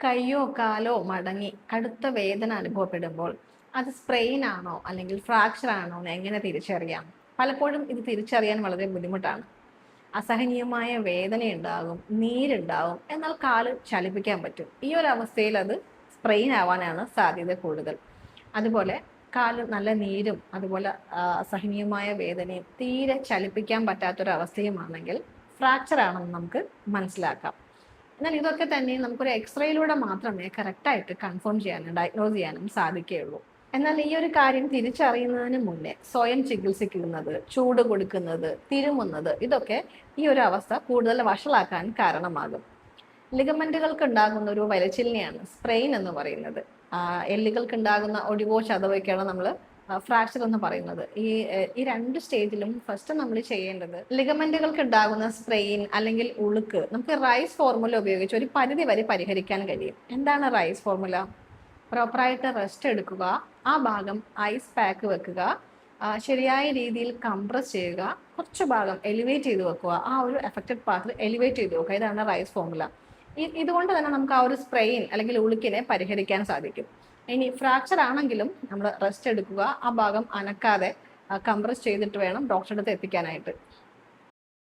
കയ്യോ കാലോ മടങ്ങി കടുത്ത വേദന അനുഭവപ്പെടുമ്പോൾ അത് സ്പ്രെയിൻ ആണോ അല്ലെങ്കിൽ ഫ്രാക്ചർ ആണോ എന്ന് എങ്ങനെ തിരിച്ചറിയാം? പലപ്പോഴും ഇത് തിരിച്ചറിയാൻ വളരെ ബുദ്ധിമുട്ടാണ്. അസഹനീയമായ വേദനയുണ്ടാകും, നീരുണ്ടാകും, എന്നാൽ കാല് ചലിപ്പിക്കാൻ പറ്റും. ഈ ഒരു അവസ്ഥയിൽ അത് സ്പ്രെയിൻ ആവാനാണ് സാധ്യത കൂടുതൽ. അതുപോലെ കാല് നല്ല നീരും അതുപോലെ അസഹനീയമായ വേദനയും തീരെ ചലിപ്പിക്കാൻ പറ്റാത്തൊരവസ്ഥയുമാണെങ്കിൽ ഫ്രാക്ചർ ആണെന്ന് നമുക്ക് മനസ്സിലാക്കാം. എന്നാൽ ഇതൊക്കെ തന്നെ നമുക്കൊരു എക്സ്റേയിലൂടെ മാത്രമേ കറക്റ്റായിട്ട് കൺഫേം ചെയ്യാനും ഡയഗ്നോസ് ചെയ്യാനും സാധിക്കുകയുള്ളൂ. എന്നാൽ ഈ ഒരു കാര്യം തിരിച്ചറിയുന്നതിന് മുന്നേ സ്വയം ചികിത്സിക്കുന്നത്, ചൂട് കൊടുക്കുന്നത്, തിരുമുന്നത്, ഇതൊക്കെ ഈ ഒരു അവസ്ഥ കൂടുതൽ വഷളാക്കാൻ കാരണമാകും. ലിഗമെന്റുകൾക്ക് ഉണ്ടാകുന്ന ഒരു വലിച്ചിലിനെയാണ് സ്പ്രെയിൻ എന്ന് പറയുന്നത്. എല്ലുകൾക്ക് ഉണ്ടാകുന്ന ഒടിവോ ചതവൊക്കെയാണ് നമ്മൾ ഫ്രാക്ചർ എന്ന് പറയുന്നത്. ഈ രണ്ട് സ്റ്റേജിലും ഫസ്റ്റ് നമ്മൾ ചെയ്യേണ്ടത് ലിഗമെന്റുകൾക്ക് ഉണ്ടാകുന്ന സ്പ്രെയിൻ അല്ലെങ്കിൽ ഉളുക്ക് നമുക്ക് റൈസ് ഫോർമുല ഉപയോഗിച്ച് ഒരു പരിധി വരെ പരിഹരിക്കാൻ കഴിയും. എന്താണ് റൈസ് ഫോർമുല? പ്രോപ്പറായിട്ട് റെസ്റ്റ് എടുക്കുക, ആ ഭാഗം ഐസ് പാക്ക് വെക്കുക, ശരിയായ രീതിയിൽ കംപ്രസ് ചെയ്യുക, കുറച്ച് ഭാഗം എലിവേറ്റ് ചെയ്ത് വെക്കുക, ആ ഒരു എഫക്റ്റഡ് പാർട്ടിൽ എലിവേറ്റ് ചെയ്ത് വെക്കുക. ഇതാണ് റൈസ് ഫോർമുല. ഇതുകൊണ്ട് തന്നെ നമുക്ക് ആ ഒരു സ്പ്രെയിൻ അല്ലെങ്കിൽ ഉളുക്കിനെ പരിഹരിക്കാൻ സാധിക്കും. ഇനി ഫ്രാക്ചർ ആണെങ്കിലും നമ്മൾ റെസ്റ്റ് എടുക്കുക, ആ ഭാഗം അനക്കാതെ കംപ്രസ് ചെയ്തിട്ട് വേണം ഡോക്ടറുടെ അടുത്ത് എത്തിക്കാനായിട്ട്.